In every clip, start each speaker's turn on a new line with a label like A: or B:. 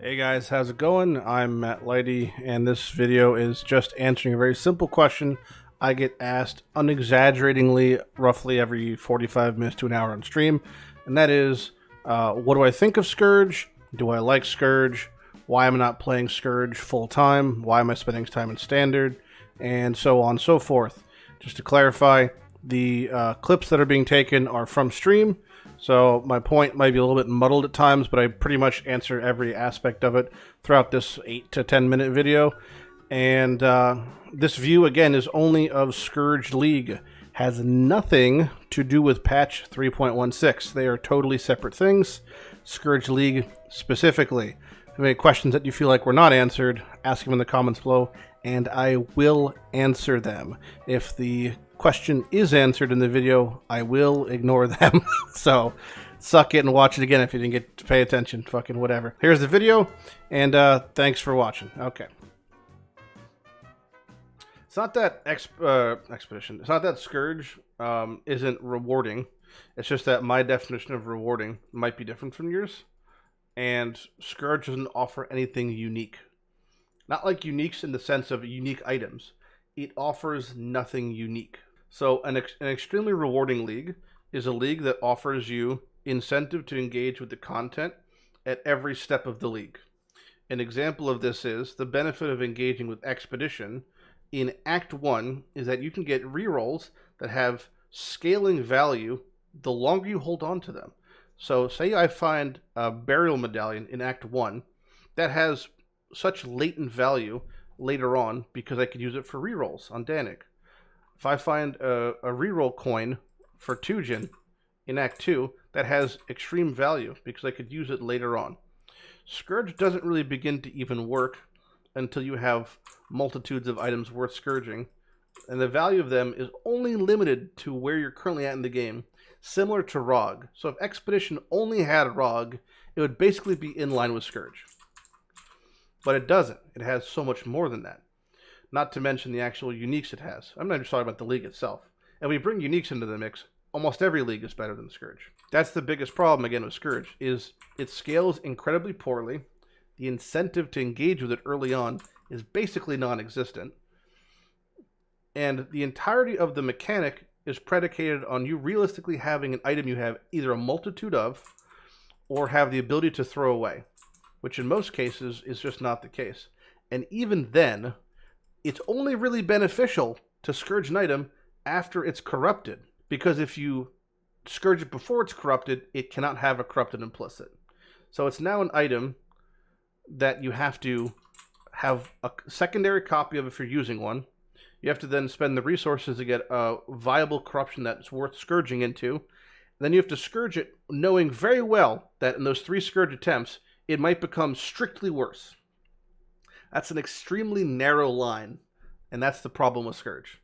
A: Hey guys, how's it going? I'm Matt Lighty, and this video is just answering a very simple question I get asked unexaggeratingly roughly every 45 minutes to an hour on stream, and that is, what do I think of Scourge? Do I like Scourge? Why am I not playing Scourge full time? Why am I spending time in Standard? And so on and so forth. Just to clarify, the clips that are being taken are from stream, so my point might be a little bit muddled at times, but I pretty much answer every aspect of it throughout this 8 to 10 minute video. And this view, again, is only of Scourge League. Has nothing to do with patch 3.16. They are totally separate things. Scourge League specifically. If you have any questions that you feel like were not answered, ask them in the comments below, and I will answer them. If the question is answered in the video, I will ignore them. So suck it and watch it again if you didn't get to pay attention. Fucking whatever. Here's the video, and thanks for watching. Okay. It's not that Expedition. It's not that Scourge isn't rewarding. It's just that my definition of rewarding might be different from yours. And Scourge doesn't offer anything unique. Not like uniques in the sense of unique items. It offers nothing unique. So an extremely rewarding league is a league that offers you incentive to engage with the content at every step of the league. An example of this is the benefit of engaging with Expedition in Act 1 is that you can get rerolls that have scaling value the longer you hold on to them. So say I find a Burial Medallion in Act 1 that has such latent value later on because I could use it for rerolls on Danik. If I find a reroll coin for Tujin in Act 2, that has extreme value because I could use it later on. Scourge doesn't really begin to even work until you have multitudes of items worth scourging, and the value of them is only limited to where you're currently at in the game, similar to ROG. So if Expedition only had ROG, it would basically be in line with Scourge. But it doesn't. It has so much more than that. Not to mention the actual uniques it has. I'm not just talking about the league itself. And we bring uniques into the mix. Almost every league is better than Scourge. That's the biggest problem, again, with Scourge, is it scales incredibly poorly. The incentive to engage with it early on is basically non-existent. And the entirety of the mechanic is predicated on you realistically having an item you have either a multitude of or have the ability to throw away, which in most cases is just not the case. And even then, it's only really beneficial to scourge an item after it's corrupted, because if you scourge it before it's corrupted, it cannot have a corrupted implicit. So it's now an item that you have to have a secondary copy of if you're using one. You have to then spend the resources to get a viable corruption that's worth scourging into. And then you have to scourge it knowing very well that in those 3 scourge attempts, it might become strictly worse. That's an extremely narrow line, and that's the problem with Scourge,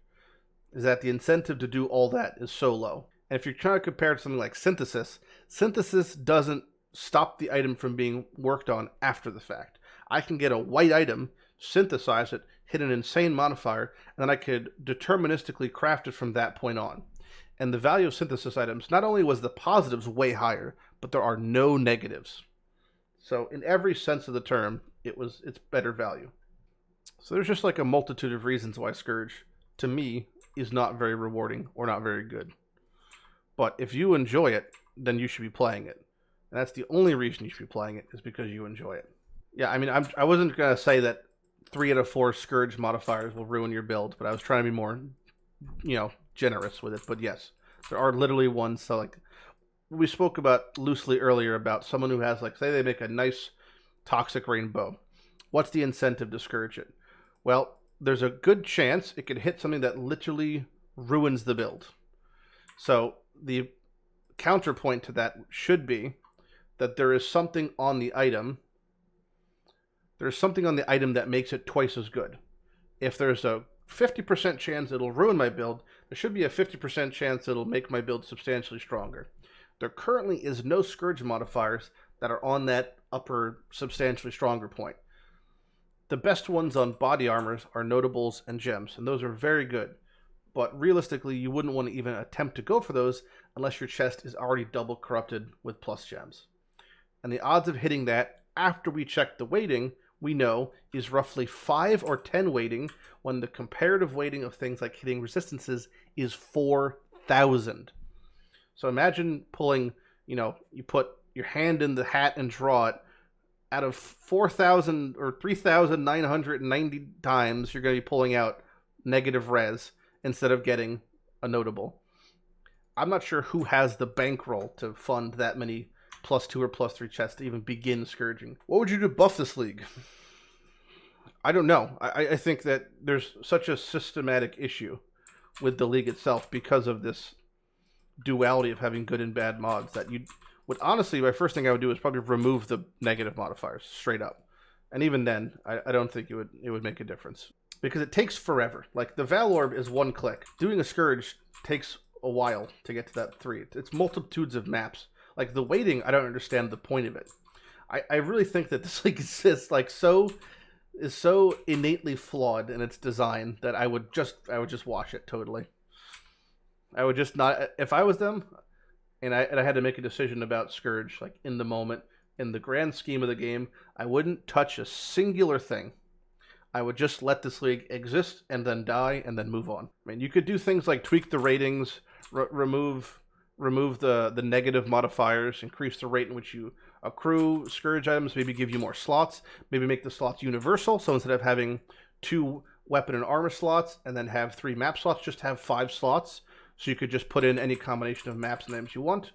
A: is that the incentive to do all that is so low. And if you're trying to compare it to something like Synthesis, Synthesis doesn't stop the item from being worked on after the fact. I can get a white item, synthesize it, hit an insane modifier, and then I could deterministically craft it from that point on. And the value of Synthesis items, not only was the positives way higher, but there are no negatives. So in every sense of the term, it's better value. So there's just like a multitude of reasons why Scourge, to me, is not very rewarding or not very good. But if you enjoy it, then you should be playing it. And that's the only reason you should be playing it, is because you enjoy it. Yeah, I mean, I wasn't going to say that 3 out of 4 Scourge modifiers will ruin your build, but I was trying to be more, generous with it. But yes, there are literally ones, so like, we spoke about loosely earlier about someone who has, like, say they make a nice Toxic Rainbow. What's the incentive to scourge it? Well, there's a good chance it could hit something that literally ruins the build. So the counterpoint to that should be that there is something on the item. There's something on the item that makes it twice as good. If there's a 50% chance it'll ruin my build, there should be a 50% chance it'll make my build substantially stronger. There currently is no Scourge modifiers that are on that upper substantially stronger point. The best ones on body armors are notables and gems, and those are very good. But realistically, you wouldn't want to even attempt to go for those unless your chest is already double corrupted with plus gems. And the odds of hitting that after we check the weighting, we know is roughly 5 or 10 weighting, when the comparative weighting of things like hitting resistances is 4,000. So imagine pulling, you put your hand in the hat and draw it. Out of 4,000 or 3,990 times, you're going to be pulling out negative res instead of getting a notable. I'm not sure who has the bankroll to fund that many +2 or +3 chests to even begin scourging. What would you do to buff this league? I don't know. I think that there's such a systematic issue with the league itself because of this duality of having good and bad mods that you would honestly, my first thing I would do is probably remove the negative modifiers straight up. And even then, I don't think it would make a difference. Because it takes forever. Like, the Val Orb is one click. Doing a Scourge takes a while to get to that 3. It's multitudes of maps. Like, the waiting, I don't understand the point of it. I really think that this league is like is so innately flawed in its design that I would just wash it totally. I would just not, if I was them, and I had to make a decision about Scourge, like in the moment, in the grand scheme of the game, I wouldn't touch a singular thing. I would just let this league exist and then die and then move on. I mean, you could do things like tweak the ratings, remove the negative modifiers, increase the rate in which you accrue Scourge items, maybe give you more slots, maybe make the slots universal. So instead of having 2 weapon and armor slots and then have 3 map slots, just have 5 slots. So you could just put in any combination of maps and items you want.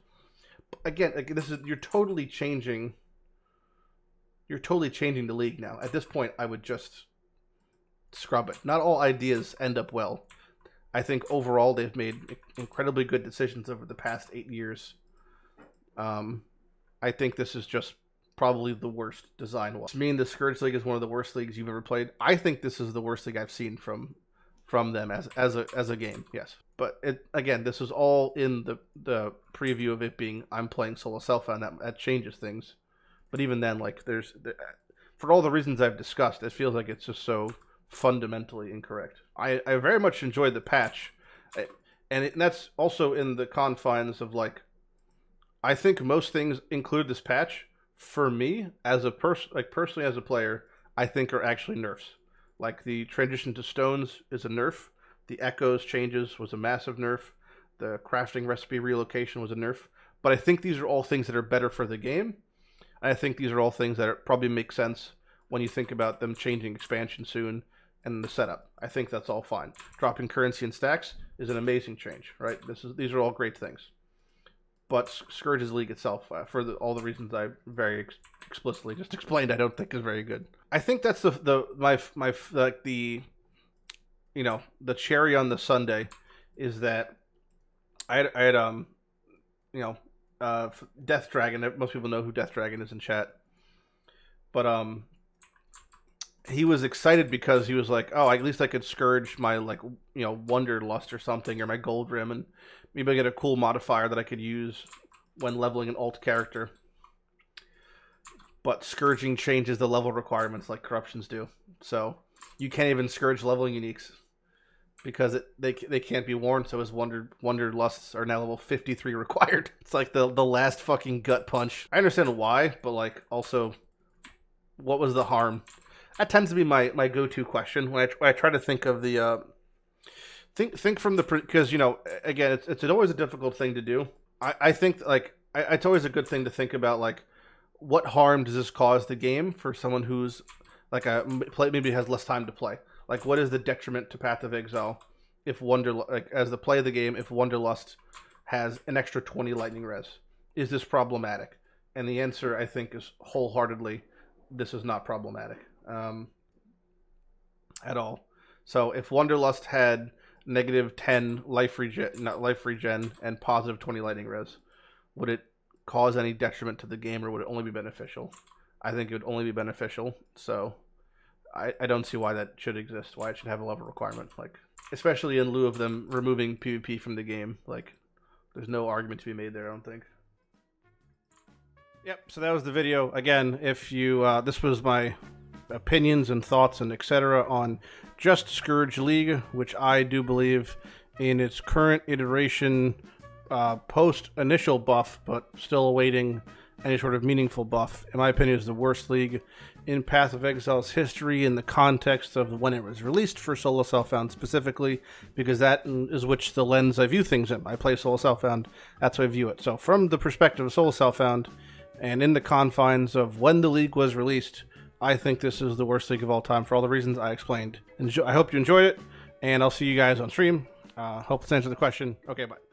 A: Again, you're totally changing the league now. At this point, I would just scrub it. Not all ideas end up well. I think overall they've made incredibly good decisions over the past 8 years. I think this is just probably the worst design-wise. To me, the Scourge League is one of the worst leagues you've ever played. I think this is the worst league I've seen from them as a game. Yes, but again, this is all in the preview of it being I'm playing solo self, and that changes things. But even then, like for all the reasons I've discussed, it feels like it's just so fundamentally incorrect. I very much enjoyed the patch, and that's also in the confines of like, I think most things include this patch for me as a personally as a player, I think are actually nerfs. Like the transition to stones is a nerf. The echoes changes was a massive nerf. The crafting recipe relocation was a nerf. But I think these are all things that are better for the game. And I think these are all things that probably make sense when you think about them changing expansion soon and the setup. I think that's all fine. Dropping currency and stacks is an amazing change, right? These are all great things. But Scourge's League itself, for all the reasons I very explicitly just explained, I don't think is very good. I think that's the cherry on the sundae is that I had Death Dragon. Most people know who Death Dragon is in chat, but he was excited because he was like, oh, at least I could Scourge my Wanderlust or something, or my Gold Rim, and maybe I get a cool modifier that I could use when leveling an alt character. But Scourging changes the level requirements like Corruptions do. So you can't even Scourge leveling uniques because they can't be worn, so his Wanderlusts are now level 53 required. It's like the last fucking gut punch. I understand why, but like also, what was the harm? That tends to be my go-to question when I try to think of the think from the, because again it's always a difficult thing to do. I think like it's always a good thing to think about, like, what harm does this cause the game for someone who's like maybe has less time to play. Like, what is the detriment to Path of Exile if as the play of the game, if Wanderlust has an extra 20 lightning res? Is this problematic? And the answer, I think, is wholeheartedly, this is not problematic at all. So if Wanderlust had -10 life regen and positive 20 lightning res, would it cause any detriment to the game, or would it only be beneficial? I think it would only be beneficial. So I don't see why that should exist, why it should have a level requirement, like, especially in lieu of them removing PvP from the game. Like, there's no argument to be made there, I don't think. Yep, so that was the video. Again, if you this was my opinions and thoughts and etc. on just Scourge League, which I do believe in its current iteration, post initial buff, but still awaiting any sort of meaningful buff. In my opinion, is the worst league in Path of Exile's history in the context of when it was released for Solo Self-Found specifically, because that is which the lens I view things in. I play Solo Self-Found, that's how I view it. So from the perspective of Solo Self-Found, and in the confines of when the league was released, I think this is the worst league of all time for all the reasons I explained. I hope you enjoyed it, and I'll see you guys on stream. Hope this answered the question. Okay, bye.